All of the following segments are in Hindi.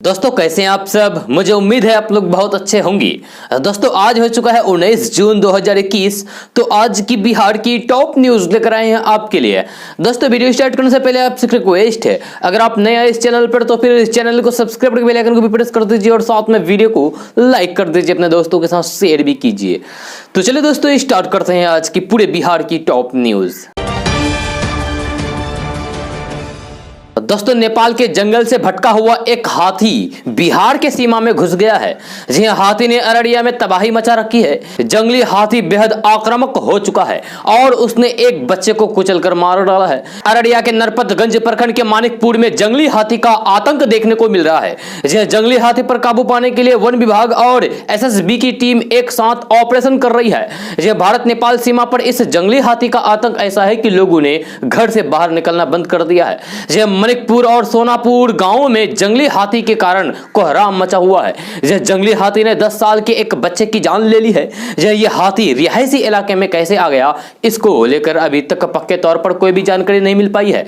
दोस्तों कैसे हैं आप सब। मुझे उम्मीद है आप लोग बहुत अच्छे होंगे। दोस्तों आज हो चुका है 19 जून 2021। तो आज की बिहार की टॉप न्यूज लेकर आए हैं आपके लिए। दोस्तों वीडियो स्टार्ट करने से पहले आपसे रिक्वेस्ट है, अगर आप नए आए इस चैनल पर तो फिर इस चैनल को सब्सक्राइब करके बेल आइकन को भी प्रेस कर दीजिए और साथ में वीडियो को लाइक कर दीजिए, अपने दोस्तों के साथ शेयर भी कीजिए। तो चलिए दोस्तों स्टार्ट करते हैं आज की पूरे बिहार की टॉप न्यूज। दोस्तों नेपाल के जंगल से भटका हुआ एक हाथी बिहार के सीमा में घुस गया है। जी हां, हाथी ने अररिया में तबाही मचा रखी है। जंगली हाथी बेहद आक्रामक हो चुका है और उसने एक बच्चे को कुचलकर मार डाला है। अररिया के नरपतगंज प्रखंड के मानिकपुर में जंगली हाथी का आतंक देखने को मिल रहा है। जी हां, जंगली हाथी पर काबू पाने के लिए वन विभाग और एसएसबी की टीम एक साथ ऑपरेशन कर रही है। जी हां, भारत नेपाल सीमा पर इस जंगली हाथी का आतंक ऐसा है कि लोगों ने घर से बाहर निकलना बंद कर दिया है। जी हां, मनिकपुर और सोनापुर गांवों में जंगली हाथी के कारण कोहराम मचा हुआ है। यह जंगली हाथी ने 10 साल के एक बच्चे की जान ले ली है। यह हाथी रिहायशी इलाके में कैसे आ गया, इसको लेकर अभी तक पक्के तौर पर कोई भी जानकारी नहीं मिल पाई है।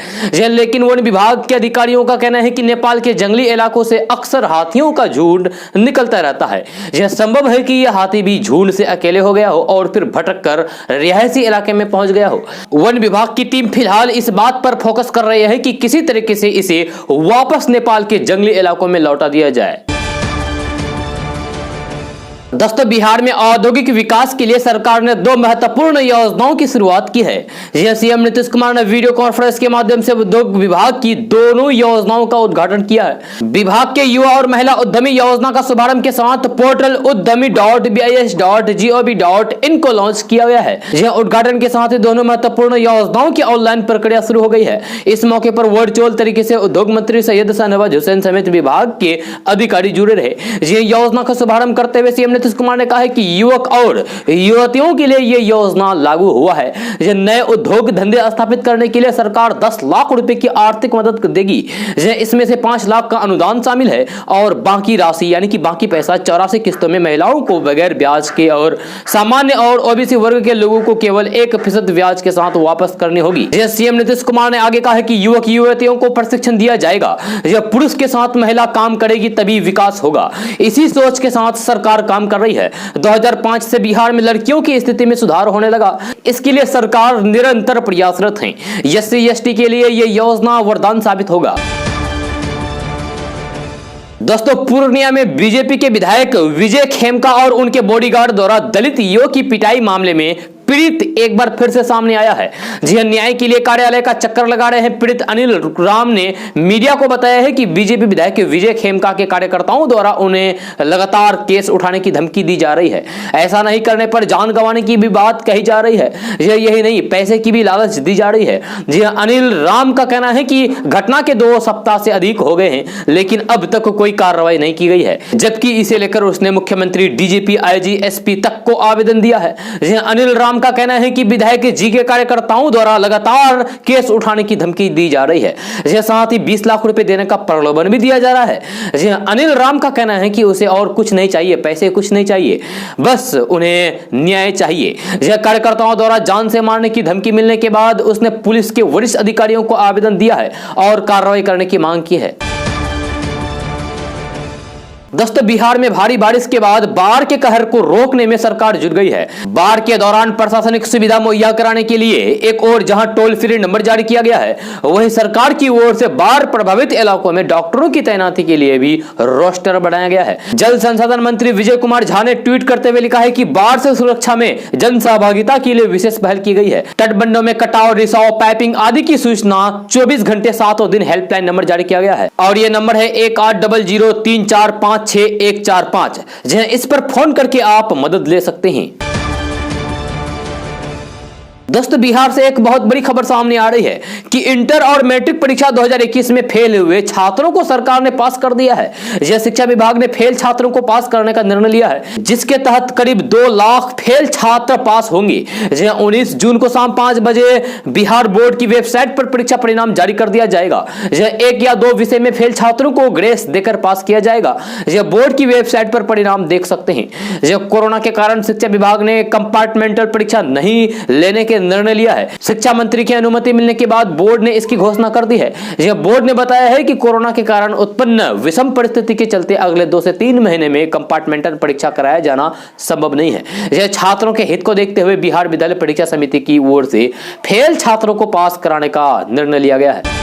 लेकिन वन विभाग के अधिकारियों का कहना है कि नेपाल के जंगली इलाकों से अक्सर हाथियों का झुंड निकलता रहता है। यह संभव है कि यह हाथी भी झुंड से अकेले हो गया हो और फिर भटक कर रिहायशी इलाके में पहुंच गया हो। वन विभाग की टीम फिलहाल इस बात पर फोकस कर रही है कि किसी तरीके से इसे वापस नेपाल के जंगली इलाकों में लौटा दिया जाए। दोस्तों बिहार में औद्योगिक विकास के लिए सरकार ने 2 महत्वपूर्ण योजनाओं की शुरुआत की है। यह सीएम नीतीश कुमार ने वीडियो कॉन्फ्रेंस के माध्यम से उद्योग विभाग की दोनों योजनाओं का उद्घाटन किया है। विभाग के युवा और महिला उद्यमी योजना का शुभारंभ के साथ पोर्टल uddami.bis.gov.in को लॉन्च किया गया है। यह उद्घाटन के साथ ही दोनों महत्वपूर्ण योजनाओं की ऑनलाइन प्रक्रिया शुरू हो गई है। इस मौके पर वर्चुअल तरीके से उद्योग मंत्री सैयद शाहनवाज हुसैन समेत विभाग के अधिकारी जुड़े रहे। यह योजना का शुभारंभ करते हुए सीएम नीतीश कुमार ने कहा है कि युवक और युवतियों के लिए यह योजना लागू हुआ है। यह नए उद्योग धंधे स्थापित करने के लिए सरकार 10 लाख रुपए की आर्थिक मदद देगी। इसमें से 5 लाख का अनुदान शामिल है और बाकी राशि यानी कि बाकी पैसा 84 किस्तों में महिलाओं को बगैर ब्याज के और सामान्य और ओबीसी वर्ग के लोगों को केवल 1% ब्याज के साथ वापस करनी होगी। सीएम नीतीश कुमार ने आगे कहा है कि युवक युवतियों को प्रशिक्षण दिया जाएगा। यह पुरुष के साथ महिला काम करेगी तभी विकास होगा। इसी सोच के साथ सरकार काम कर रही है। 2005 से बिहार में लड़कियों की स्थिति में सुधार होने लगा। इसके लिए सरकार निरंतर प्रयासरत है। एससी एसटी के लिए यह योजना वरदान साबित होगा। दोस्तों पूर्णिया में बीजेपी के विधायक विजय खेमका और उनके बॉडीगार्ड द्वारा दलित युवक की पिटाई मामले में पीड़ित एक बार फिर से सामने आया है। जी हां, न्याय के लिए कार्यालय का चक्कर लगा रहे हैं पीड़ित अनिल राम ने मीडिया को बताया है कि बीजेपी विधायक विजय खेमका के कार्यकर्ताओं द्वारा उन्हें लगातार केस उठाने की धमकी दी जा रही है। ऐसा नहीं करने पर जान गंवाने की भी बात कही जा रही है। यही नहीं, पैसे की भी लालच दी जा रही है। जी हां, अनिल राम का कहना है कि घटना के 2 सप्ताह से अधिक हो गए हैं लेकिन अब तक कोई कार्रवाई नहीं की गई है, जबकि इसे लेकर उसने मुख्यमंत्री, डीजीपी, आईजी, एसपी तक को आवेदन दिया है। जी हां, अनिल राम का कहना है कि विधायक जी के कार्यकर्ताओं द्वारा लगातार केस उठाने की धमकी दी जा रही है। साथ ही 20 लाख रुपए देने का प्रलोभन भी दिया जा रहा है। अनिल राम का कहना है कि उसे और कुछ नहीं चाहिए, पैसे कुछ नहीं चाहिए, बस उन्हें न्याय चाहिए। कार्यकर्ताओं द्वारा जान से मारने की धमकी मिलने के बाद उसने पुलिस के वरिष्ठ अधिकारियों को आवेदन दिया है और कार्रवाई करने की मांग की है। दोस्तों बिहार में भारी बारिश के बाद बाढ़ के कहर को रोकने में सरकार जुट गई है। बाढ़ के दौरान प्रशासनिक सुविधा मुहैया कराने के लिए एक और जहां टोल फ्री नंबर जारी किया गया है, वहीं सरकार की ओर से बाढ़ प्रभावित इलाकों में डॉक्टरों की तैनाती के लिए भी रोस्टर बनाया गया है। जल संसाधन मंत्री विजय कुमार झा ने ट्वीट करते हुए लिखा है कि बाढ़ से सुरक्षा में जन सहभागिता के लिए विशेष पहल की गई है। तटबंधों में कटाव, रिसाव, पाइपिंग आदि की सूचना 24 घंटे 7 दिन हेल्पलाइन नंबर जारी किया गया है और यह नंबर है 180034564145। इस पर फोन करके आप मदद ले सकते हैं। दोस्तों बिहार से एक बहुत बड़ी खबर सामने आ रही है कि इंटर और मैट्रिक परीक्षा 2021 में फेल हुए छात्रों को सरकार ने पास कर दिया है। यह शिक्षा विभाग ने फेल छात्रों को पास करने का निर्णय लिया है, जिसके तहत करीब 2 लाख फेल छात्र पास होंगे। 19 जून को शाम 5 बजे बिहार बोर्ड की वेबसाइट पर परीक्षा परिणाम जारी कर दिया जाएगा। 1 या 2 विषय में फेल छात्रों को ग्रेस देकर पास किया जाएगा। यह बोर्ड की वेबसाइट पर परिणाम देख सकते हैं। कोरोना के कारण शिक्षा विभाग ने कंपार्टमेंटल परीक्षा नहीं लेने के निर्णय लिया है। शिक्षा मंत्री की अनुमति मिलने के बाद बोर्ड ने इसकी घोषणा कर दी है। यह बोर्ड ने बताया है कि कोरोना के कारण उत्पन्न विषम परिस्थिति के चलते अगले 2 से 3 महीने में कंपार्टमेंटल परीक्षा कराया जाना संभव नहीं है। यह छात्रों के हित को देखते हुए बिहार विद्यालय परीक्षा समिति की ओर से फेल छात्रों को पास कराने का निर्णय लिया गया है।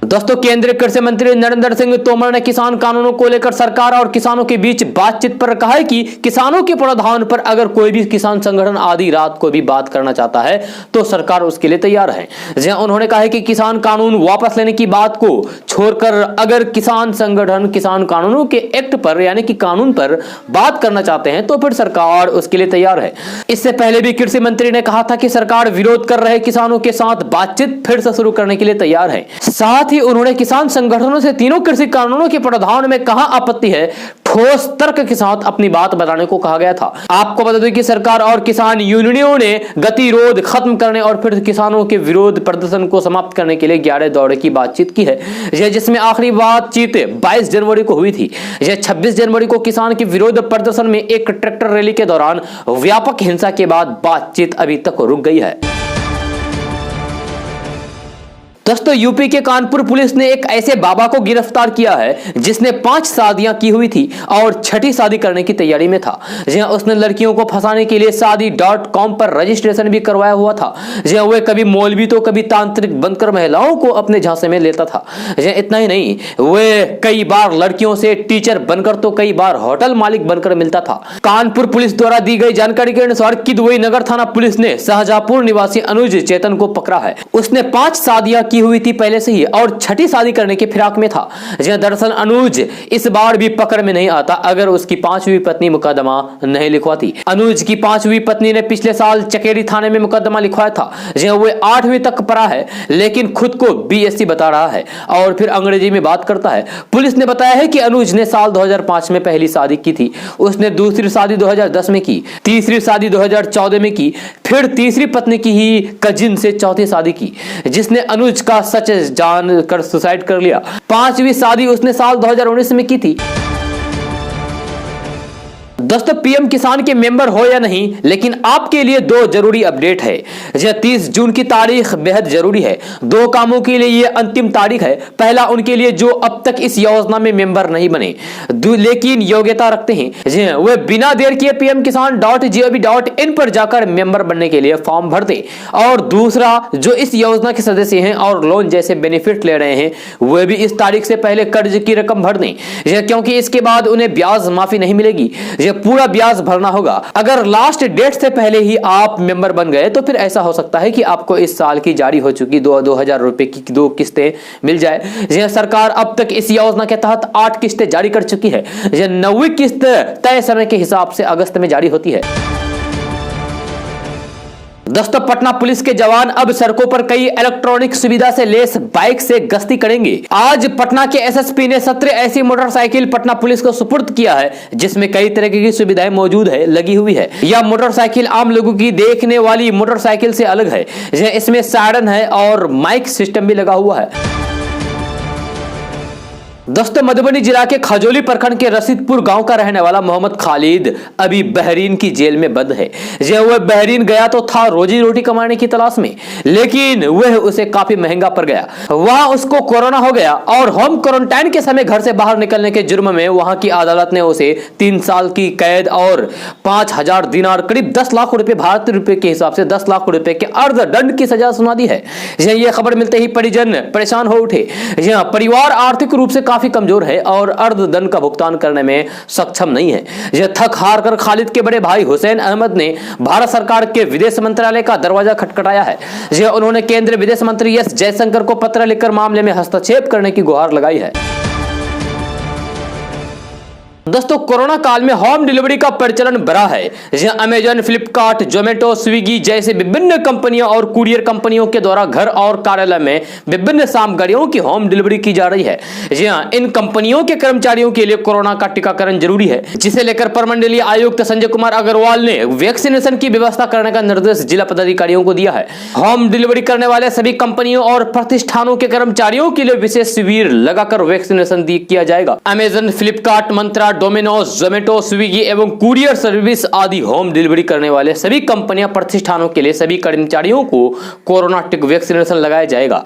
दोस्तों, केंद्रीय कृषि मंत्री नरेंद्र सिंह तोमर ने किसान कानूनों को लेकर सरकार और किसानों के बीच बातचीत पर कहा है कि किसानों के प्रावधान पर अगर कोई भी किसान संगठन आधी रात को भी बात करना चाहता है तो सरकार उसके लिए तैयार है। जहां उन्होंने कहा है कि किसान कानून वापस लेने की बात को छोड़कर अगर किसान संगठन किसान कानूनों के एक्ट पर यानी कि कानून पर बात करना चाहते हैं तो फिर सरकार उसके लिए तैयार है। इससे पहले भी कृषि मंत्री ने कहा था कि सरकार विरोध कर रहे किसानों के साथ बातचीत फिर से शुरू करने के लिए तैयार है। साथ ही उन्होंने किसान संगठनों से तीनों कृषि कानूनों के प्रावधान में कहां आपत्ति है, ठोस तर्क के साथ अपनी बात बताने को कहा गया था। आपको बता दें कि सरकार और किसान यूनियनों ने गतिरोध खत्म करने और फिर किसानों के विरोध प्रदर्शन को समाप्त करने के लिए 11 दौरे की बातचीत की है, जिसमें आखिरी बातचीत 22 जनवरी को हुई थी। 26 जनवरी को किसान के विरोध प्रदर्शन में एक ट्रैक्टर रैली के दौरान व्यापक हिंसा के बाद बातचीत अभी तक रुक गई है। दोस्तों, यूपी के कानपुर पुलिस ने एक ऐसे बाबा को गिरफ्तार किया है जिसने 5 शादियां की हुई थी और 6ठी शादी करने की तैयारी में था। जहां उसने लड़कियों को फंसाने के लिए शादी.com पर रजिस्ट्रेशन भी करवाया हुआ था। जहां वह कभी मौलवी तो कभी तांत्रिक बनकर महिलाओं को अपने झांसे में लेता था। जहां इतना ही नहीं, वह कई बार लड़कियों से टीचर बनकर तो कई बार होटल मालिक बनकर मिलता था। कानपुर पुलिस द्वारा दी गई जानकारी के अनुसार किदवई नगर थाना पुलिस ने शाहजहांपुर निवासी अनुज चेतन को पकड़ा है। उसने 5 शादियां की हुई थी पहले से ही और 6ठी शादी करने के फिराक में था। दरअसल अनुज इस बार भी पकड़ में नहीं आता अगर उसकी 5वीं पत्नी मुकदमा नहीं लिखवाती। अनुज की 5वीं पत्नी ने पिछले साल चकेरी थाने में मुकदमा लिखवाया था। जहां वो 8वीं तक पढ़ा है लेकिन खुद को BSc बता रहा है और फिर अंग्रेजी में बात करता है। पुलिस ने बताया है कि अनुज ने साल 2005 में पहली शादी की थी। उसने दूसरी शादी 2010 में की, तीसरी शादी 2014 में की, फिर तीसरी पत्नी की ही कजिन से चौथी शादी की जिसने अनुज का सच जान कर सुसाइड कर लिया। 5वीं शादी उसने साल 2019 में की थी। दोस्तों, पीएम किसान के मेंबर हो या नहीं, लेकिन आपके लिए 2 जरूरी अपडेट है। 30 जून की तारीख बेहद जरूरी है। 2 कामों के लिए यह अंतिम तारीख है। पहला, उनके लिए जो अब तक इस योजना में मेंबर नहीं बने लेकिन योग्यता रखते हैं, वे बिना देर किए pmkisan.gov.in पर जाकर मेंबर बनने के लिए फॉर्म भर दें। और दूसरा, जो इस योजना के सदस्य हैं और लोन जैसे बेनिफिट ले रहे हैं, वे भी इस तारीख से पहले कर्ज की रकम भर दें, क्योंकि इसके बाद उन्हें ब्याज माफी नहीं मिलेगी। पूरा ब्याज भरना होगा। अगर लास्ट डेट से पहले ही आप मेंबर बन गए तो फिर ऐसा हो सकता है कि आपको इस साल की जारी हो चुकी 2,000 रुपए की 2 किस्तें मिल जाए। सरकार अब तक इस योजना के तहत 8 किस्तें जारी कर चुकी है। 9वीं किस्त तय समय के हिसाब से अगस्त में जारी होती है। दोस्तों, पटना पुलिस के जवान अब सड़कों पर कई इलेक्ट्रॉनिक सुविधा से लेस बाइक से गश्ती करेंगे। आज पटना के एसएसपी ने 17 ऐसी मोटरसाइकिल पटना पुलिस को सुपुर्द किया है जिसमें कई तरह की सुविधाएं मौजूद है, लगी हुई है। यह मोटरसाइकिल आम लोगों की देखने वाली मोटरसाइकिल से अलग है। इसमें सायरन है और माइक सिस्टम भी लगा हुआ है। दोस्तों, मधुबनी जिला के खजौली प्रखंड के रशीदपुर गांव का रहने वाला मोहम्मद खालिद अभी बहरीन की जेल में बंद है। वह बहरीन गया तो था रोजी रोटी कमाने की तलाश में, लेकिन वह उसे काफी महंगा पड़ गया। वहां उसको कोरोना हो गया और होम क्वारंटाइन के समय घर से बाहर निकलने के जुर्म में वहां की अदालत ने उसे 3 साल की कैद और 5,000 दिनार करीब 10 लाख रुपए भारतीय रुपए के हिसाब से 10 लाख रुपए के अर्धदंड की सजा सुना दी है। यह खबर मिलते ही परिजन परेशान हो उठे। परिवार आर्थिक रूप से काफी कमजोर है और अर्धदंड का भुगतान करने में सक्षम नहीं है। यह थक हार कर खालिद के बड़े भाई हुसैन अहमद ने भारत सरकार के विदेश मंत्रालय का दरवाजा खटखटाया है। उन्होंने केंद्रीय विदेश मंत्री एस जयशंकर को पत्र लिखकर मामले में हस्तक्षेप करने की गुहार लगाई है। दोस्तों, कोरोना काल में होम डिलीवरी का प्रचलन बढ़ा है। जहां अमेजन, फ्लिपकार्ट, जोमेटो, स्विगी जैसे विभिन्न कंपनियों और कुरियर कंपनियों के द्वारा घर और कार्यालय में विभिन्न सामग्रियों की होम डिलीवरी की जा रही है। इन कंपनियों के कर्मचारियों के लिए कोरोना का टीकाकरण जरूरी है, जिसे लेकर प्रमंडलीय आयुक्त संजय कुमार अग्रवाल ने वैक्सीनेशन की व्यवस्था करने का निर्देश जिला पदाधिकारियों को दिया है। होम डिलीवरी करने वाले सभी कंपनियों और प्रतिष्ठानों के कर्मचारियों के लिए विशेष शिविर लगाकर वैक्सीनेशन किया जाएगा। अमेजन, फ्लिपकार्ट, मंत्रा, डोमिनोज, जोमेटो, स्विगी एवं कुरियर सर्विस आदि होम डिलीवरी करने वाले सभी कंपनियां, प्रतिष्ठानों के लिए सभी कर्मचारियों को कोरोना टीका वैक्सीनेशन लगाया जाएगा।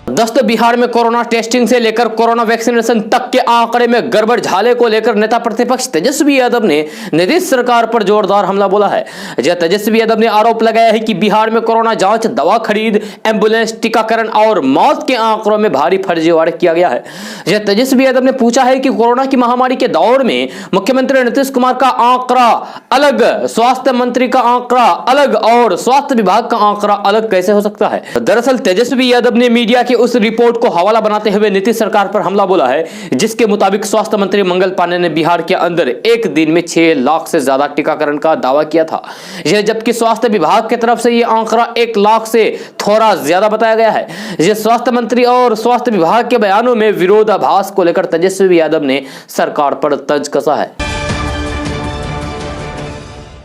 दोस्तों, बिहार में कोरोना टेस्टिंग से लेकर कोरोना वैक्सीनेशन तक के आंकड़े में गड़बड़ झाले को लेकर नेता प्रतिपक्ष तेजस्वी यादव ने नीतीश सरकार पर जोरदार हमला बोला है। तेजस्वी यादव ने आरोप लगाया है कि बिहार में कोरोना जांच, दवा खरीद, एम्बुलेंस, टीकाकरण और मौत के आंकड़ों में भारी फर्जीवाड़ा किया गया है। तेजस्वी यादव ने पूछा है कि कोरोना की महामारी के दौर में मुख्यमंत्री नीतीश कुमार का आंकड़ा अलग, स्वास्थ्य मंत्री का आंकड़ा अलग और स्वास्थ्य विभाग का आंकड़ा अलग कैसे हो सकता है। दरअसल तेजस्वी यादव ने मीडिया के उस रिपोर्ट को हवाला बनाते हुए नीतीश सरकार पर हमला बोला है, जिसके मुताबिक स्वास्थ्य मंत्री मंगल पांडे ने बिहार के अंदर एक दिन में 6 लाख से ज्यादा टीकाकरण का दावा किया था। यह जबकि स्वास्थ्य विभाग की तरफ से यह आंकड़ा 1 लाख से थोड़ा ज्यादा बताया गया है। यह स्वास्थ्य मंत्री और स्वास्थ्य विभाग के बयानों में विरोधाभास को लेकर तेजस्वी यादव ने सरकार पर तंज कसा है।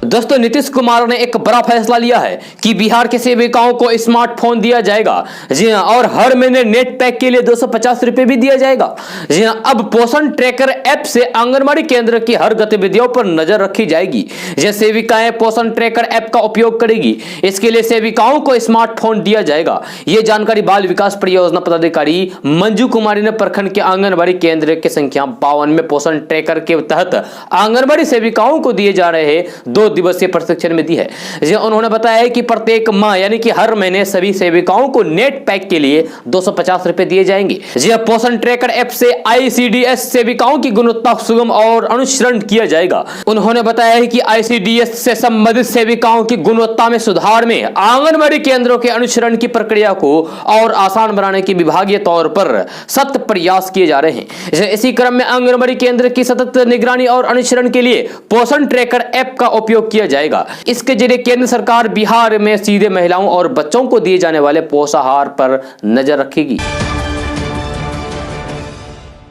दोस्तों, नीतीश कुमार ने एक बड़ा फैसला लिया है कि बिहार के सेविकाओं को स्मार्टफोन दिया जाएगा। जी हां, और हर महीने नेट पैक के लिए 250 रुपए भी दिया जाएगा। जी हां, अब पोषण ट्रैकर ऐप से आंगनबाड़ी केंद्र की हर गतिविधियों पर नजर रखी जाएगी। यह सेविकाएं पोषण ट्रैकर ऐप का उपयोग करेगी। इसके लिए सेविकाओं को स्मार्टफोन दिया जाएगा। यह जानकारी बाल विकास परियोजना पदाधिकारी मंजू कुमारी ने प्रखंड के आंगनबाड़ी केंद्र की संख्या 52 में पोषण ट्रैकर के तहत आंगनबाड़ी सेविकाओं को दिए जा रहे 2 दिवसीय प्रशिक्षण में दी है। उन्होंने बताया है कि प्रत्येक माह यानी कि हर महीने सभी सेविकाओं को नेट पैक के लिए 250 रुपए दिए जाएंगे। पोषण ट्रैकर ऐप से ICDS सेविकाओं की गुणवत्ता सुगम और अनुसरण किया जाएगा। उन्होंने बताया है कि ICDS से संबंधित सेविकाओं की गुणवत्ता में सुधार में आंगनबाड़ी केंद्रों के अनुसरण की प्रक्रिया को और आसान बनाने की विभागीय तौर पर सतत प्रयास किए जा रहे हैं। इसी क्रम में आंगनबाड़ी केंद्र की सतत निगरानी और अनुसरण के लिए पोषण ट्रैकर ऐप का उपयोग किया जाएगा। इसके जरिए केंद्र सरकार बिहार में सीधे महिलाओं और बच्चों को दिए जाने वाले पोषाहार पर नजर रखेगी।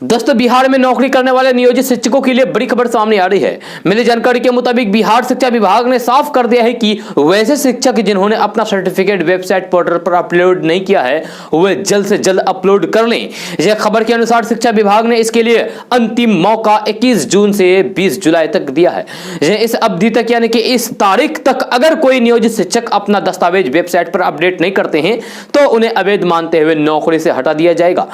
दोस्तों, बिहार में नौकरी करने वाले नियोजित शिक्षकों के लिए बड़ी खबर सामने आ रही है। मिली जानकारी के मुताबिक बिहार शिक्षा विभाग ने साफ कर दिया है कि वैसे शिक्षक जिन्होंने अपना सर्टिफिकेट वेबसाइट पोर्टल पर अपलोड नहीं किया है, वे जल्द से जल्द अपलोड कर लें। यह खबर के अनुसार शिक्षा विभाग ने इसके लिए अंतिम मौका 21 जून से 20 जुलाई तक दिया है। इस अवधि तक यानी कि इस तारीख तक अगर कोई नियोजित शिक्षक अपना दस्तावेज वेबसाइट पर अपडेट नहीं करते हैं तो उन्हें अवैध मानते हुए नौकरी से हटा दिया जाएगा।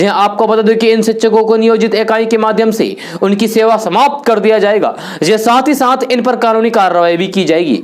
आपको बता दें कि इन शिक्षकों को नियोजित इकाई के माध्यम से उनकी सेवा समाप्त कर दिया जाएगा। साथ ही साथ इन पर कानूनी कार्रवाई भी की जाएगी।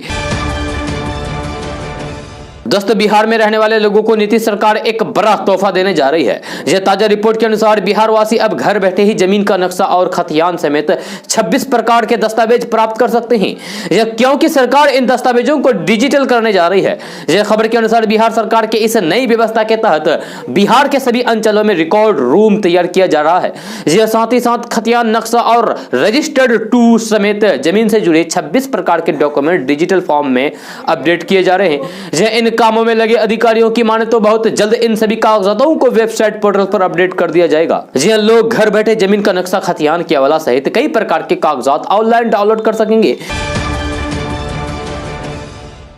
दोस्तों, बिहार में रहने वाले लोगों को नीतीश सरकार एक बड़ा तोहफा देने जा रही है। यह ताजा रिपोर्ट के अनुसार बिहार वासी अब घर बैठे ही जमीन का नक्शा और खतियान समेत 26 प्रकार के दस्तावेज प्राप्त कर सकते हैं। यह क्योंकि सरकार इन दस्तावेजों को डिजिटल करने जा रही है। यह खबर के अनुसार बिहार सरकार के इस नई व्यवस्था के तहत बिहार के सभी अंचलों में रिकॉर्ड रूम तैयार किया जा रहा है। यह साथ ही साथ खतियान नक्शा और रजिस्टर्ड टू समेत जमीन से जुड़े 26 प्रकार के डॉक्यूमेंट डिजिटल फॉर्म में अपडेट किए जा रहे हैं। इन कामों में लगे अधिकारियों की माने तो बहुत जल्द इन सभी कागजातों को वेबसाइट पोर्टल पर अपडेट कर दिया जाएगा। जी हां, लोग घर बैठे जमीन का नक्शा, खतियान की हवाला सहित कई प्रकार के कागजात ऑनलाइन डाउनलोड कर सकेंगे।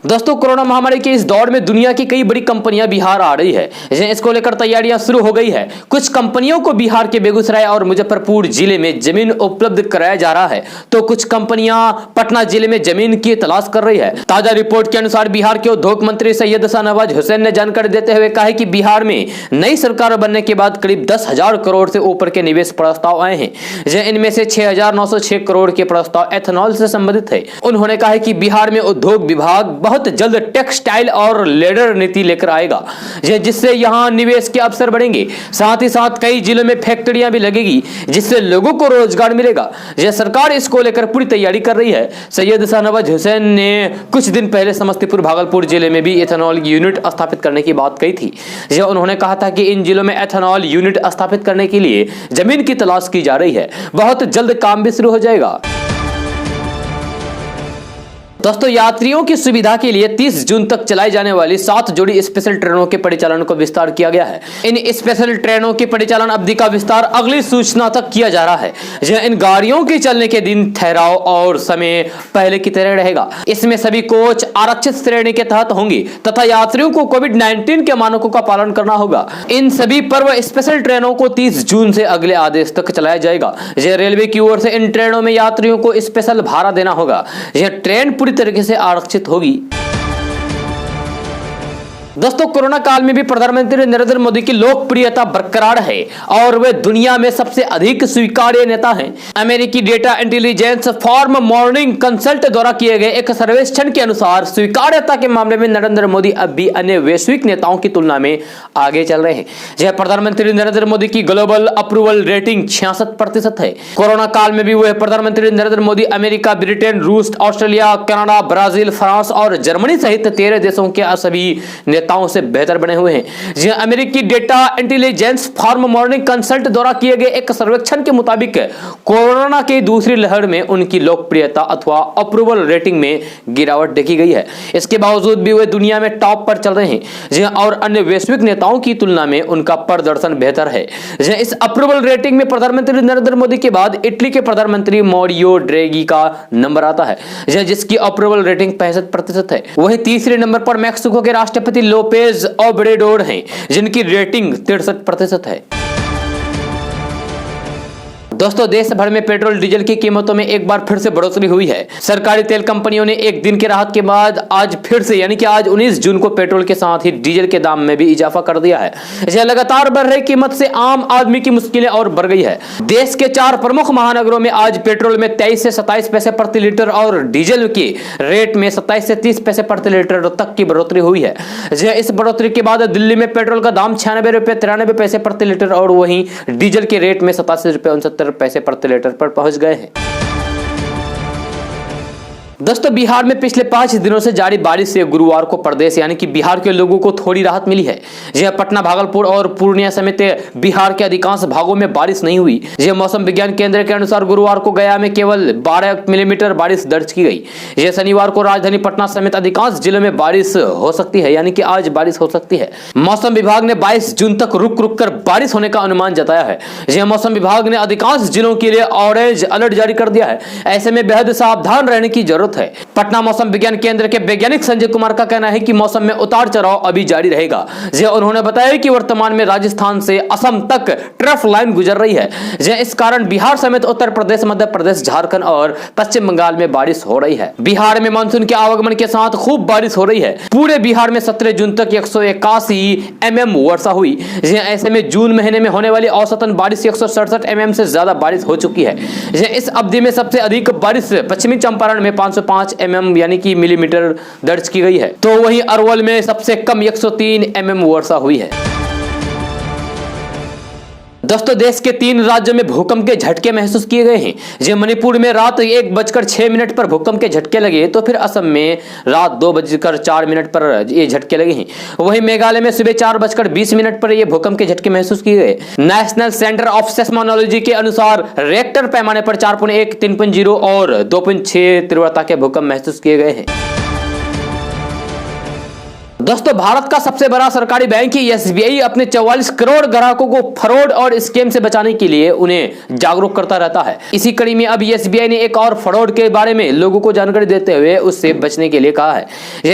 दोस्तों, कोरोना महामारी के इस दौर में दुनिया की कई बड़ी कंपनियां बिहार आ रही है। इसको लेकर तैयारियां शुरू हो गई है। कुछ कंपनियों को बिहार के बेगूसराय और मुजफ्फरपुर जिले में जमीन उपलब्ध कराया जा रहा है, तो कुछ कंपनियां पटना जिले में जमीन की तलाश कर रही है। ताजा रिपोर्ट के अनुसार बिहार के उद्योग मंत्री सैयद शाहनवाज हुसैन ने जानकारी देते हुए कहा है कि बिहार में नई सरकार बनने के बाद करीब 10,000 करोड़ से ऊपर के निवेश प्रस्ताव आए हैं। इनमें से 6,906 करोड़ के प्रस्ताव एथेनॉल से संबंधित है। उन्होंने कहा है कि बिहार में उद्योग विभाग बहुत जल्द टेक्सटाइल और लेदर नीति लेकर आएगा, जिससे यहां निवेश के अवसर बढ़ेंगे। साथ ही साथ कई जिलों में फैक्ट्रियां भी लगेगी, जिससे लोगों को रोजगार मिलेगा। यह सरकार इसको लेकर पूरी तैयारी कर रही है। सैयद शाहनवाज हुसैन ने कुछ दिन पहले समस्तीपुर, भागलपुर जिले में भी एथेनॉल यूनिट स्थापित करने की बात कही थी। उन्होंने कहा था कि इन जिलों में एथेनॉल यूनिट स्थापित करने के लिए जमीन की तलाश की जा रही है। बहुत जल्द काम भी शुरू हो जाएगा। दोस्तों, यात्रियों की सुविधा के लिए 30 जून तक चलाई जाने वाली 7 जोड़ी स्पेशल ट्रेनों के परिचालन को विस्तार किया गया है। इन स्पेशल ट्रेनों की परिचालन अवधि का विस्तार अगली सूचना तक किया जा रहा है, जहां इन गाड़ियों के चलने के दिन, ठहराव और समय पहले की तरह रहेगा। इसमें सभी कोच आरक्षित श्रेणी के तहत होंगी तथा यात्रियों को कोविड-19 के मानकों का पालन करना होगा। इन सभी पर्व स्पेशल ट्रेनों को 30 जून से अगले आदेश तक चलाया जाएगा। यह रेलवे की ओर से इन ट्रेनों में यात्रियों को स्पेशल भाड़ा देना होगा। यह ट्रेन पूरी तरीके से आरक्षित होगी। दोस्तों, कोरोना काल में भी प्रधानमंत्री नरेंद्र मोदी की लोकप्रियता बरकरार है और वे दुनिया में सबसे अधिक स्वीकार्य नेता हैं। अमेरिकी data intelligence form morning consult द्वारा किए गए एक सर्वेक्षण के अनुसार स्वीकार्यता के मामले में नरेंद्र मोदी अब भी अन्य वैश्विक नेताओं की तुलना में आगे चल रहे हैं। यह प्रधानमंत्री नरेंद्र मोदी की ग्लोबल अप्रूवल रेटिंग 66% है। कोरोना काल में भी वह प्रधानमंत्री नरेंद्र मोदी अमेरिका, ब्रिटेन, रूस, ऑस्ट्रेलिया, कनाडा, ब्राजील, फ्रांस और जर्मनी सहित 13 देशों के सभी नेताओं से बेहतर बने हुए हैं। जी, अमेरिकी data intelligence form morning consult द्वारा किए गए एक सर्वेक्षण के मुताबिक कोरोना की दूसरी लहर में उनकी लोकप्रियता अथवा अप्रूवल रेटिंग में गिरावट देखी गई है। इसके बावजूद भी वे दुनिया में टॉप पर चल रहे हैं। जी, और अन्य वैश्विक नेताओं की तुलना में उनका प्रदर्शन बेहतर है। जी, इस अप्रूवल रेटिंग में प्रधानमंत्री नरेंद्र मोदी के बाद इटली के प्रधानमंत्री मारियो ड्रैगी का नंबर आता है, जिसकी अप्रूवल रेटिंग 65% है। वहीं तीसरे नंबर पर मैक्सिको के राष्ट्रपति लोपेज ओब्रेडोर हैं, जिनकी रेटिंग 63% है। दोस्तों, देश भर में पेट्रोल डीजल की कीमतों में एक बार फिर से बढ़ोतरी हुई है। सरकारी तेल कंपनियों ने एक दिन के राहत के बाद आज फिर से यानी कि आज 19 जून को पेट्रोल के साथ ही डीजल के दाम में भी इजाफा कर दिया है। यह लगातार बढ़ रही कीमत से आम आदमी की मुश्किलें और बढ़ गई है। देश के 4 प्रमुख महानगरों में आज पेट्रोल में 23 से 27 पैसे प्रति लीटर और डीजल की रेट में 27 से 30 पैसे प्रति लीटर तक की बढ़ोतरी हुई है। इस बढ़ोतरी के बाद दिल्ली में पेट्रोल का दाम 96 रुपए 93 पैसे प्रति लीटर और वहीं डीजल के रेट में 87 रुपए 69 पैसे प्रति लीटर पर पहुंच गए हैं। दोस्तों, बिहार में पिछले 5 दिनों से जारी बारिश से गुरुवार को प्रदेश यानी कि बिहार के लोगों को थोड़ी राहत मिली है। यह पटना, भागलपुर और पूर्णिया समेत बिहार के अधिकांश भागों में बारिश नहीं हुई। यह मौसम विज्ञान केंद्र के अनुसार गुरुवार को गया में केवल 12 मिलीमीटर बारिश दर्ज की गई। यह शनिवार को राजधानी पटना समेत अधिकांश जिलों में बारिश हो सकती है, यानी कि आज बारिश हो सकती है। मौसम विभाग ने 22 जून तक रुक रुक कर बारिश होने का अनुमान जताया है। यह मौसम विभाग ने अधिकांश जिलों के लिए ऑरेंज अलर्ट जारी कर दिया है। ऐसे में बेहद सावधान रहने की जरूरत है। पटना मौसम विज्ञान केंद्र के वैज्ञानिक संजय कुमार का कहना है कि मौसम में उतार चढ़ाव अभी जारी रहेगा। उन्होंने बताया कि वर्तमान में राजस्थान से असम तक ट्रफ लाइन गुजर रही है। इस कारण बिहार समेत उत्तर प्रदेश, मध्य प्रदेश, झारखंड और पश्चिम बंगाल में बारिश हो रही है। बिहार में मानसून के आगमन के साथ खूब बारिश हो रही है। पूरे बिहार में 17 जून तक 181 mm वर्षा हुई। ऐसे में जून महीने में होने वाली औसतन बारिश 167 mm से ज्यादा बारिश हो चुकी है। इस अवधि में सबसे अधिक बारिश पश्चिमी चंपारण में 505 mm यानी कि मिलीमीटर दर्ज की गई है, तो वहीं अरवल में सबसे कम 103 mm वर्षा हुई है। दोस्तों, देश के 3 राज्यों में भूकंप के झटके महसूस किए गए हैं। मणिपुर में रात 1:06 पर भूकंप के झटके लगे, तो फिर असम में रात 2:04 पर ये झटके लगे हैं। वहीं मेघालय में सुबह 4:20 पर ये भूकंप के झटके महसूस किए गए। नेशनल सेंटर ऑफ सेस्मोलॉजी के अनुसार रेक्टर पैमाने पर 4.1, 3.0 और 2.6 तीव्रता के भूकंप महसूस किए गए हैं। दोस्तों, भारत का सबसे बड़ा सरकारी बैंक एसबीआई अपने 44 करोड़ ग्राहकों को फ्रॉड और स्कैम से बचाने के लिए उन्हें जागरूक करता रहता है। इसी कड़ी में अब एसबीआई ने एक और फ्रॉड के बारे में लोगों को जानकारी देते हुए उससे बचने के लिए कहा है।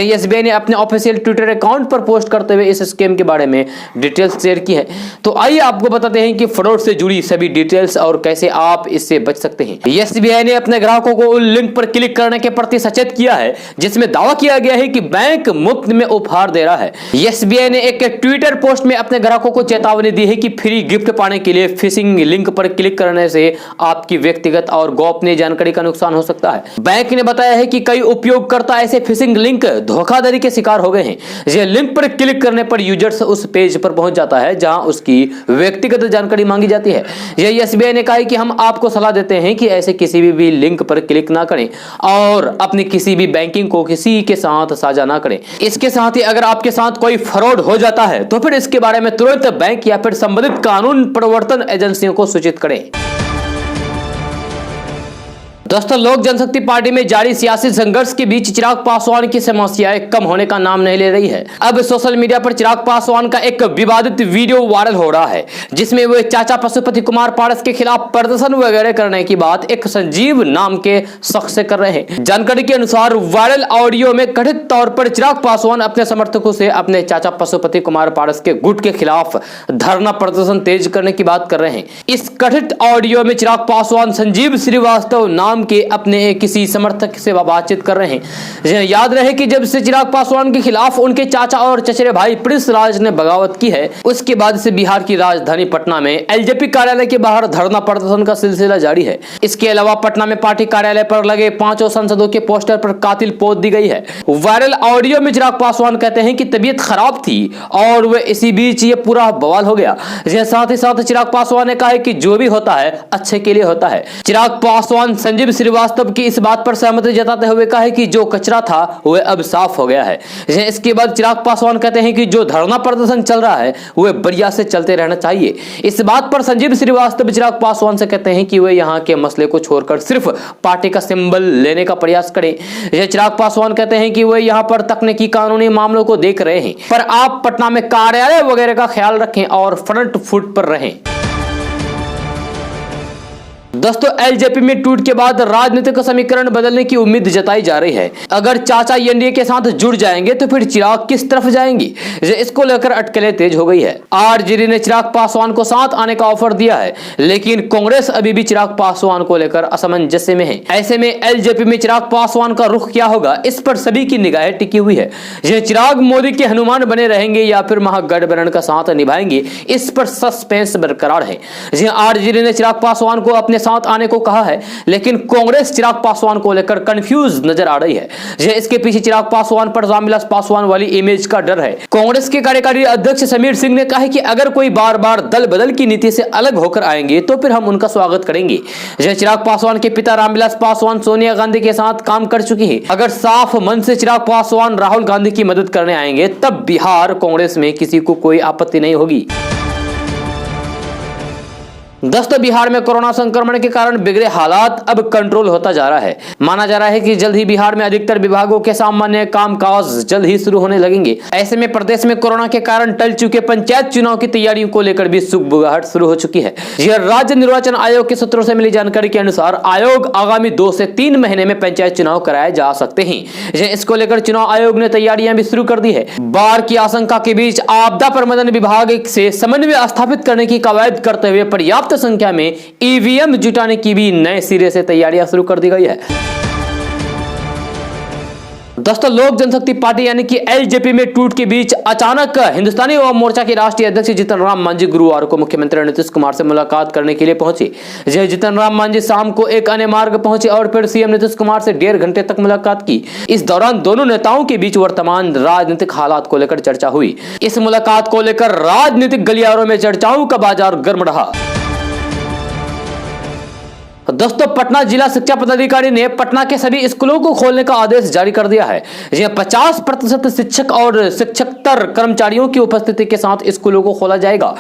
एसबीआई ने अपने ऑफिशियल ट्विटर अकाउंट पर पोस्ट करते हुए इस स्कैम के बारे में डिटेल्स शेयर की है। तो आइए आपको बताते हैं कि फ्रॉड से जुड़ी सभी डिटेल्स और कैसे आप इससे बच सकते हैं। एसबीआई ने अपने ग्राहकों को उन लिंक पर क्लिक करने के प्रति सचेत किया है जिसमें दावा किया गया है कि बैंक मुफ्त में उपहार दे रहा है। एसबीआई ने एक ट्विटर पोस्ट में अपने ग्राहकों को चेतावनी दी है कि फ्री गिफ्ट पाने के लिए फिशिंग लिंक पर क्लिक करने से आपकी व्यक्तिगत और गोपनीय जानकारी का नुकसान हो सकता है। बैंक ने बताया है कि कई उपयोगकर्ता ऐसे फिशिंग लिंक धोखाधड़ी के शिकार हो गए हैं। यह लिंक पर क्लिक करने पर यूजर्स उस पेज पर पहुंच जाता है जहां उसकी व्यक्तिगत जानकारी मांगी जाती है। यह एसबीआई ने कहा है कि हम आपको सलाह देते हैं कि ऐसे किसी भी लिंक पर क्लिक ना करें और अपनी किसी भी बैंकिंग को किसी के साथ साझा ना करें। इसके साथ ही अगर आपके साथ कोई फ्रॉड हो जाता है तो फिर इसके बारे में तुरंत बैंक या फिर संबंधित कानून प्रवर्तन एजेंसियों को सूचित करें। दोस्तों, लोक जनशक्ति पार्टी में जारी सियासी संघर्ष के बीच चिराग पासवान की समस्याएं कम होने का नाम नहीं ले रही है। अब सोशल मीडिया पर चिराग पासवान का एक विवादित वीडियो वायरल हो रहा है, जिसमें वे चाचा पशुपति कुमार पारस के खिलाफ प्रदर्शन वगैरह करने की बात एक संजीव नाम के शख्स से कर रहे हैं। जानकारी के अनुसार वायरल ऑडियो में कथित तौर पर चिराग पासवान अपने समर्थकों से अपने चाचा पशुपति कुमार पारस के गुट के खिलाफ धरना प्रदर्शन तेज करने की बात कर रहे हैं। इस कथित ऑडियो में चिराग पासवान संजीव श्रीवास्तव नाम के अपने किसी समर्थक से बातचीत कर रहे हैं। याद रहे कि जब से चिराग पासवान के खिलाफ उनके चाचा और चचेरे भाई प्रिंस राज ने बगावत की है, उसके बाद से बिहार की राजधानी पटना में एलजेपी कार्यालय के बाहर धरना प्रदर्शन का सिलसिला जारी है। इसके अलावा पटना में पार्टी कार्यालय पर लगे 5 सांसदों के पोस्टर पर कातिल पोत दी गई है। वायरल ऑडियो में चिराग पासवान कहते हैं कि तबीयत खराब थी और वे इसी बीच ये पूरा बवाल हो गया। साथ ही साथ चिराग पासवान ने कहा है कि जो भी होता है अच्छे के लिए होता है। चिराग पासवान संजीव श्रीवास्तव की इस बात पर सहमति जताते हुए कहा है कि जो कचरा था वह अब साफ हो गया है। इसके बाद चिराग पासवान कहते हैं कि जो धरना प्रदर्शन चल रहा है वह बढ़िया से चलते रहना चाहिए। इस बात पर संजीव श्रीवास्तव चिराग पासवान से कहते हैं कि वे यहाँ के मसले को छोड़कर सिर्फ पार्टी का सिंबल लेने का प्रयास करें। चिराग पासवान कहते हैं कि वे यहाँ पर तकनीकी कानूनी मामलों को देख रहे हैं, पर आप पटना में कार्यालय वगैरह का ख्याल रखें और फ्रंट फुट पर रहें। दोस्तों, एलजेपी में टूट के बाद राजनीतिक समीकरण बदलने की उम्मीद जताई जा रही है। अगर चाचा एनडीए के साथ जुड़ जाएंगे तो फिर चिराग किस तरफ जाएंगी, इसको लेकर अटकलें तेज हो गई है। आरजेडी ने चिराग पासवान को साथ आने का ऑफर दिया है, लेकिन कांग्रेस अभी भी चिराग पासवान को लेकर असमंजस में है। ऐसे में एलजेपी में चिराग पासवान का रुख क्या होगा, इस पर सभी की निगाहें टिकी हुई है। चिराग मोदी के हनुमान बने रहेंगे या फिर महागठबंधन का साथ निभाएंगे, इस पर सस्पेंस बरकरार है। आरजेडी ने चिराग पासवान को अपने साथ आने को कहा है, लेकिन कांग्रेस चिराग पासवान को लेकर कंफ्यूज नजर आ रही है। इसके पीछे चिराग पासवान पर रामविलास पासवान वाली इमेज का डर है। कांग्रेस के कार्यकारी अध्यक्ष समीर सिंह ने कहा है कि अगर कोई बार बार दल बदल की नीति से अलग होकर आएंगे तो फिर हम उनका स्वागत करेंगे। चिराग पासवान के पिता रामविलास पासवान सोनिया गांधी के साथ काम कर चुके हैं। अगर साफ मन से चिराग पासवान राहुल गांधी की मदद करने आएंगे तब बिहार कांग्रेस में किसी को कोई आपत्ति नहीं होगी। दोस्तों, बिहार में कोरोना संक्रमण के कारण बिगड़े हालात अब कंट्रोल होता जा रहा है। माना जा रहा है कि जल्द ही बिहार में अधिकतर विभागों के सामान्य कामकाज जल्द ही शुरू होने लगेंगे। ऐसे में प्रदेश में कोरोना के कारण टल चुके पंचायत चुनाव की तैयारियों को लेकर भी सुगबुगाहट शुरू हो चुकी है। यह राज्य निर्वाचन आयोग के सूत्रों से मिली जानकारी के अनुसार आयोग आगामी 2 से 3 महीने में पंचायत चुनाव कराए जा सकते हैं। इसको लेकर चुनाव आयोग ने तैयारियां भी शुरू कर दी है। बाढ़ की आशंका के बीच आपदा प्रबंधन विभाग से समन्वय स्थापित करने की कवायद करते हुए पर्याप्त संख्या में ईवीएम जुटाने की भी नए सिरे से तैयारियां शुरू कर दी गई है। दोस्तों, लोक जनशक्ति पार्टी यानी कि एलजेपी में टूट के बीच अचानक हिंदुस्तानी अवाम मोर्चा के राष्ट्रीय अध्यक्ष जीतन राम मांझी गुरुवार को मुख्यमंत्री नीतीश कुमार से मुलाकात करने के लिए पहुंचे। जीतन राम मांझी शाम को एक अन्य मार्ग पहुंचे और फिर सीएम नीतीश कुमार से 1.5 घंटे तक मुलाकात की। इस दौरान दोनों नेताओं के बीच वर्तमान राजनीतिक हालात को लेकर चर्चा हुई। इस मुलाकात को लेकर राजनीतिक गलियारों में चर्चाओं का बाजार गर्म रहा। दोस्तों, पटना जिला शिक्षा पदाधिकारी ने पटना के सभी स्कूलों को खोलने का आदेश जारी कर दिया है। 50% शिक्षक और शिक्षकेतर कर्मचारियों की उपस्थिति के साथ स्कूलों को खोला जाएगा।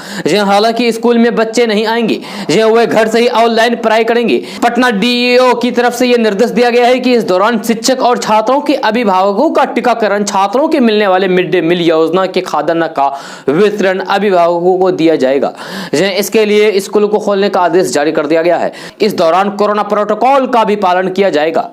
हालांकि स्कूल में बच्चे नहीं आएंगे, वे घर से ही ऑनलाइन पढ़ाई करेंगे। पटना डीईओ की तरफ से यह निर्देश दिया गया है कि इस दौरान शिक्षक और छात्रों के अभिभावकों का टीकाकरण, छात्रों के मिलने वाले मिड डे मील योजना के खाद्यान्न का वितरण अभिभावकों को दिया जाएगा। इसके लिए स्कूलों को खोलने का आदेश जारी कर दिया गया है। इस दौरान कोरोना प्रोटोकॉल का भी पालन किया जाएगा।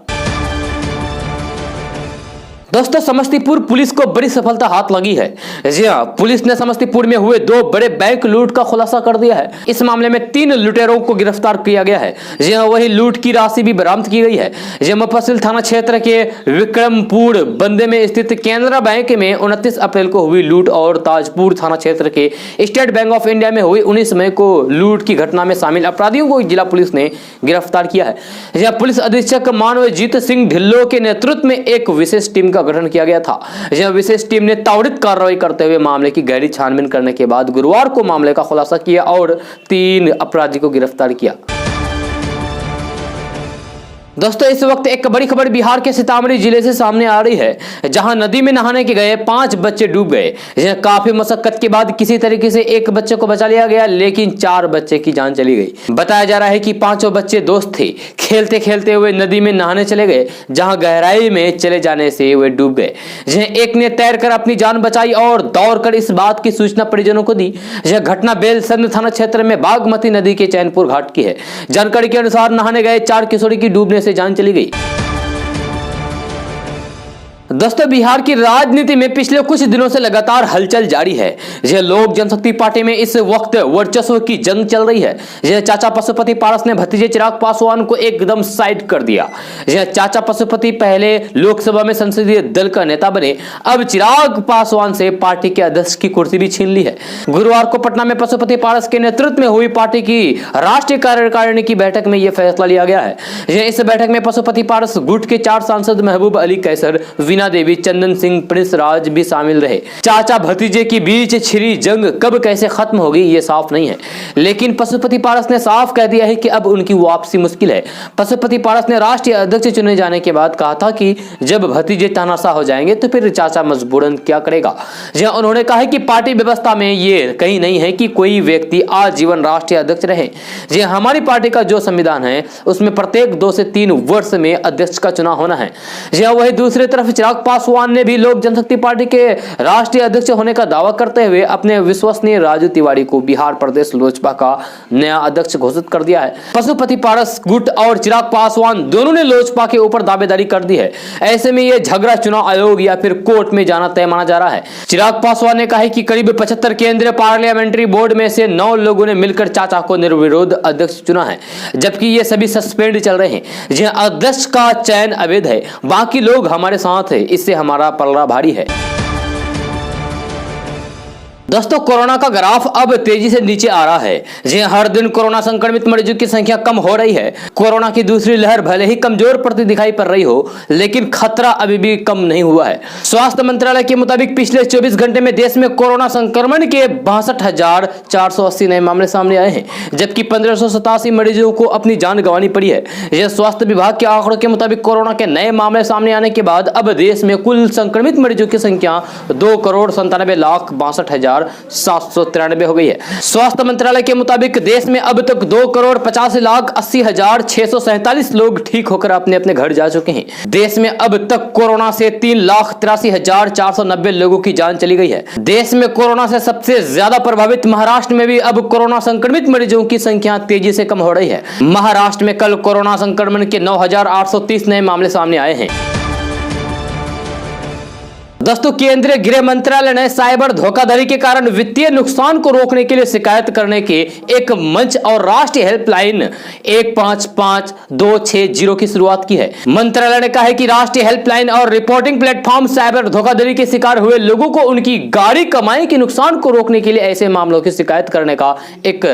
दोस्तों, समस्तीपुर पुलिस को बड़ी सफलता हाथ लगी है। जी हां, पुलिस ने समस्तीपुर में हुए 2 बड़े बैंक लूट का खुलासा कर दिया है। इस मामले में 3 लुटेरों को गिरफ्तार किया गया है। जी हां, वही लूट की राशि भी बरामद की गई है। मुफस्सिल थाना क्षेत्र के विक्रमपुर बंदे में स्थित केनरा बैंक में 29 अप्रैल को हुई लूट और ताजपुर थाना क्षेत्र के स्टेट बैंक ऑफ इंडिया में हुई 19 मई को लूट की घटना में शामिल अपराधियों को जिला पुलिस ने गिरफ्तार किया है। पुलिस अधीक्षक मानवजीत सिंह ढिल्लो के नेतृत्व में एक विशेष टीम का गठन किया गया था। यह विशेष टीम ने त्वरित कार्रवाई करते हुए मामले की गहरी छानबीन करने के बाद गुरुवार को मामले का खुलासा किया और 3 अपराधी को गिरफ्तार किया। दोस्तों इस वक्त एक बड़ी खबर बिहार के सीतामढ़ी जिले से सामने आ रही है, जहां नदी में नहाने के गए 5 बच्चे डूब गए। काफी मशक्कत के बाद किसी तरीके से एक बच्चे को बचा लिया गया, लेकिन 4 बच्चे की जान चली गई। बताया जा रहा है कि 5 बच्चे दोस्त थे, खेलते खेलते हुए नदी में नहाने चले गए, जहां गहराई में चले जाने से वे डूब गए। एक ने तैरकर अपनी जान बचाई और दौड़कर इस बात की सूचना परिजनों को दी। यह घटना बेलसंद थाना क्षेत्र में बागमती नदी के चैनपुर घाट की है। जानकारी के अनुसार नहाने गए 4 किशोरी की डूबने से जान चली गई। दोस्तों बिहार की राजनीति में पिछले कुछ दिनों से लगातार हलचल जारी है। यह लोक जनशक्ति पार्टी में इस वक्त वर्चस्व की जंग चल रही है। यह चाचा पशुपति पारस ने भतीजे चिराग पासवान को एकदम साइड कर दिया। यह चाचा पशुपति पहले लोकसभा में संसदीय दल का नेता बने, अब चिराग पासवान से पार्टी के अध्यक्ष की कुर्सी भी छीन ली है। गुरुवार को पटना में पशुपति पारस के नेतृत्व में हुई पार्टी की राष्ट्रीय कार्यकारिणी की बैठक में यह फैसला लिया गया है। इस बैठक में पशुपति पारस गुट के 4 सांसद महबूब अली कैसर, वीना देवी, चंदन सिंह, प्रिंस राज भी शामिल रहे। चाचा भतीजे के बीच छिड़ी जंग कब कैसे खत्म होगी ये साफ नहीं है, लेकिन पशुपति पारस ने साफ कह दिया है कि अब उनकी वापसी मुश्किल है। पशुपति पारस ने राष्ट्रीय अध्यक्ष चुने जाने के बाद कहा था कि जब भतीजे तानाशाह हो जाएंगे तो फिर चाचा मजबूरन क्या करेगा। उन्होंने कहा है कि पार्टी व्यवस्था में ये कहीं नहीं है कि कोई व्यक्ति आजीवन राष्ट्रीय अध्यक्ष रहे। हमारी पार्टी का जो संविधान है उसमें प्रत्येक 2 से 3 वर्ष में अध्यक्ष का चुनाव होना है। वही दूसरी तरफ चिराग पासवान ने भी लोक जनशक्ति पार्टी के राष्ट्रीय अध्यक्ष होने का दावा करते हुए अपने विश्वसनीय राजू तिवारी को बिहार प्रदेश लोजपा का नया अध्यक्ष घोषित कर दिया है। पशुपति पारस गुट और चिराग पासवान दोनों ने लोजपा के ऊपर दावेदारी कर दी है। ऐसे में यह झगड़ा चुनाव आयोग या फिर कोर्ट में जाना तय माना जा रहा है। चिराग पासवान ने कहा है कि करीब 75 केंद्रीय पार्लियामेंट्री बोर्ड में से 9 लोगों ने मिलकर चाचा को निर्विरोध अध्यक्ष चुना है, जबकि ये सभी सस्पेंड चल रहे हैं। अध्यक्ष का चयन अवैध है, बाकी लोग हमारे साथ है, इससे हमारा पलड़ा भारी है। दोस्तों कोरोना का ग्राफ अब तेजी से नीचे आ रहा है। हर दिन कोरोना संक्रमित मरीजों की संख्या कम हो रही है। कोरोना की दूसरी लहर भले ही कमजोर पड़ती दिखाई पड़ रही हो, लेकिन खतरा अभी भी कम नहीं हुआ है। स्वास्थ्य मंत्रालय के मुताबिक पिछले 24 घंटे में देश में कोरोना संक्रमण के 62,480 नए मामले सामने आए हैं, जबकि 1587 मरीजों को अपनी जान गंवानी पड़ी है। यह स्वास्थ्य विभाग के आंकड़ों के मुताबिक कोरोना के नए मामले सामने आने के बाद अब देश में कुल संक्रमित मरीजों की संख्या 2,97,62,793 हो गई है। स्वास्थ्य मंत्रालय के मुताबिक देश में अब तक 2,85,80,647 लोग ठीक होकर अपने अपने घर जा चुके हैं। देश में अब तक कोरोना से 3,83,490 लोगों की जान चली गई है। देश में कोरोना से सबसे ज्यादा प्रभावित महाराष्ट्र में भी अब कोरोना संक्रमित मरीजों की संख्या तेजी से कम हो रही है। महाराष्ट्र में कल कोरोना संक्रमण के 9,830 नए मामले सामने आए हैं। दोस्तों केंद्रीय गृह मंत्रालय ने साइबर धोखाधड़ी के कारण वित्तीय नुकसान को रोकने के लिए शिकायत करने के एक मंच और राष्ट्रीय हेल्पलाइन 155260 की शुरुआत की है। मंत्रालय ने कहा है कि राष्ट्रीय हेल्पलाइन और रिपोर्टिंग प्लेटफॉर्म साइबर धोखाधड़ी के शिकार हुए लोगों को उनकी गाड़ी कमाई के नुकसान को रोकने के लिए ऐसे मामलों की शिकायत करने का एक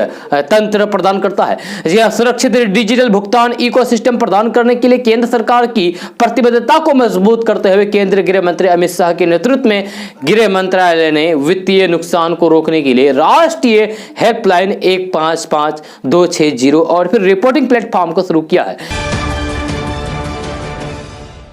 तंत्र प्रदान करता है। यह सुरक्षित डिजिटल भुगतान इकोसिस्टम प्रदान करने के लिए केंद्र सरकार की प्रतिबद्धता को मजबूत करते हुए केंद्रीय गृह मंत्री अमित शाह के नेतृत्व में गृह मंत्रालय ने वित्तीय नुकसान को रोकने के लिए राष्ट्रीय हेल्पलाइन 155260 और फिर रिपोर्टिंग प्लेटफॉर्म को शुरू किया है।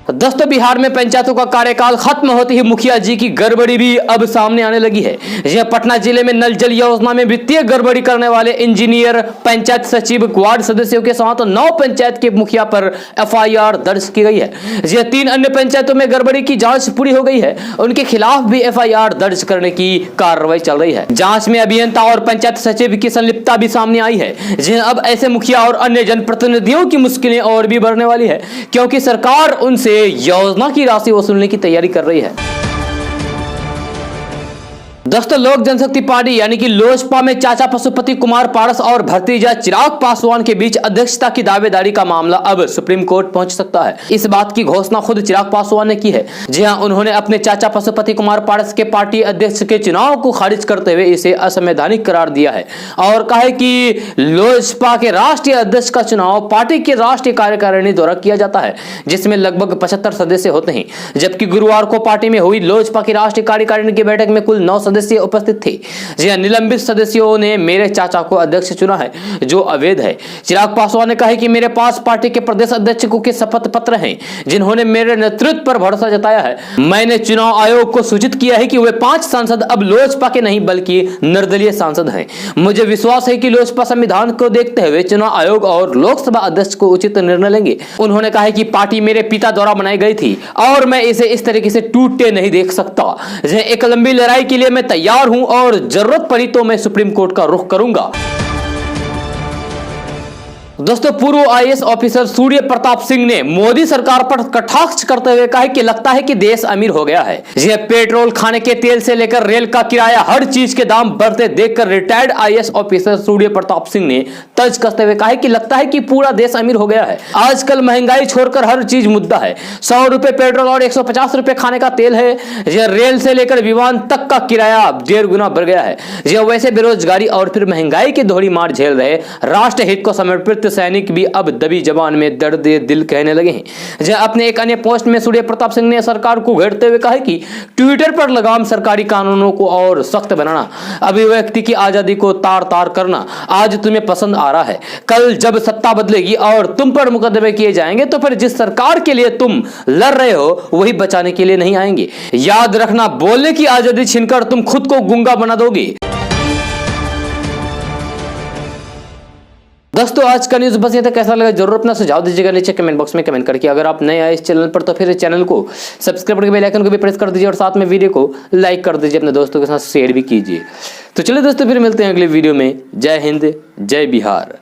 दोस्तों बिहार में पंचायतों का कार्यकाल खत्म होते ही मुखिया जी की गड़बड़ी भी अब सामने आने लगी है। यह पटना जिले में नल जल योजना में वित्तीय गड़बड़ी करने वाले इंजीनियर, पंचायत सचिव, वार्ड सदस्यों के साथ 9 पंचायत के मुखिया पर FIR दर्ज की गई है। यह 3 अन्य पंचायतों में गड़बड़ी की जांच पूरी हो गई है, उनके खिलाफ भी FIR दर्ज करने की कार्रवाई चल रही है। जांच में अभियंता और पंचायत सचिव की संलिप्तता भी सामने आई है। अब ऐसे मुखिया और अन्य जनप्रतिनिधियों की मुश्किलें और भी बढ़ने वाली है, क्योंकि सरकार उनसे योजना की राशि वसूलने की तैयारी कर रही है। दोस्तों लोक जनशक्ति पार्टी यानी कि लोजपा में चाचा पशुपति कुमार पारस और भतीजा चिराग पासवान के बीच अध्यक्षता की दावेदारी का मामला अब सुप्रीम कोर्ट पहुंच सकता है। इस बात की घोषणा खुद चिराग पासवान ने की है। जी हां, उन्होंने अपने चाचा पशुपति कुमार पारस के पार्टी अध्यक्ष के चुनाव को खारिज करते हुए इसे असंवैधानिक करार दिया है और कहा है कि लोजपा के राष्ट्रीय अध्यक्ष का चुनाव पार्टी के राष्ट्रीय कार्यकारिणी द्वारा किया जाता है, जिसमें लगभग 75 सदस्य होते हैं। जबकि गुरुवार को पार्टी में हुई लोजपा की राष्ट्रीय कार्यकारिणी की बैठक में कुल 9 सदस्य उपस्थित थे। जी हां, निलंबित सदस्यों ने मेरे चाचा को अध्यक्ष चुना है, जो अवैध है। चिराग पासवान ने कहा कि मेरे पास पार्टी के प्रदेश अध्यक्षों के शपथ पत्र हैं, जिन्होंने मेरे नेतृत्व पर भरोसा जताया है। मैंने चुनाव आयोग को सूचित किया है कि वे 5 सांसद अब लोजपा के नहीं बल्कि निर्दलीय सांसद हैं। मुझे विश्वास है कि लोजपा संविधान को देखते हुए चुनाव आयोग और लोकसभा अध्यक्ष को उचित निर्णय लेंगे। उन्होंने कहा कि पार्टी मेरे पिता द्वारा बनाई गई थी और मैं इसे इस तरीके से टूटते नहीं देख सकता। एक लंबी लड़ाई के लिए मैं तैयार हूं और जरूरत पड़ी तो मैं सुप्रीम कोर्ट का रुख करूंगा। दोस्तों, पूर्व आईएएस ऑफिसर सूर्य प्रताप सिंह ने मोदी सरकार पर कटाक्ष करते हुए कहा कि लगता है कि देश अमीर हो गया है। यह पेट्रोल, खाने के तेल से लेकर रेल का किराया, हर चीज के दाम बढ़ते देखकर retired IAS officer Surya Pratap Singh ने तर्ज कसते हुए कहा कि लगता है कि पूरा देश अमीर हो गया है। आजकल महंगाई छोड़कर हर चीज मुद्दा है। 100 रुपए पेट्रोल और 150 रुपए खाने का तेल है। यह रेल से लेकर विमान तक का किराया 1.5 गुना बढ़ गया है। यह वैसे बेरोजगारी और फिर महंगाई की दोहरी मार झेल रहे राष्ट्र हित को समर्पित सैनिक भी अब दबी जबान में दर्द दिल कहने लगे हैं। जहां अपने एक अन्य पोस्ट में सूर्य प्रताप सिंह ने सरकार को घेरते हुए कहा कि ट्विटर पर लगाम, सरकारी कानूनों को और सख्त बनाना, अभिव्यक्ति की आजादी को तार तार करना आज तुम्हें पसंद आ रहा है। कल जब सत्ता बदलेगी और तुम पर मुकदमे किए जाएंगे तो फिर जिस सरकार के लिए तुम लड़ रहे हो वही बचाने के लिए नहीं आएंगे। याद रखना, बोलने की आजादी छीनकर तुम खुद को गूंगा बना दोगे। दोस्तों, आज का न्यूज बस ये था। कैसा लगा जरूर अपना सुझाव दीजिएगा नीचे कमेंट बॉक्स में कमेंट करके। अगर आप नए आए इस चैनल पर तो फिर चैनल को सब्सक्राइब करके बेल आइकन को भी प्रेस कर दीजिए और साथ में वीडियो को लाइक कर दीजिए, अपने दोस्तों के साथ शेयर भी कीजिए। तो चलिए दोस्तों, फिर मिलते हैं अगले वीडियो में। जय हिंद, जय बिहार।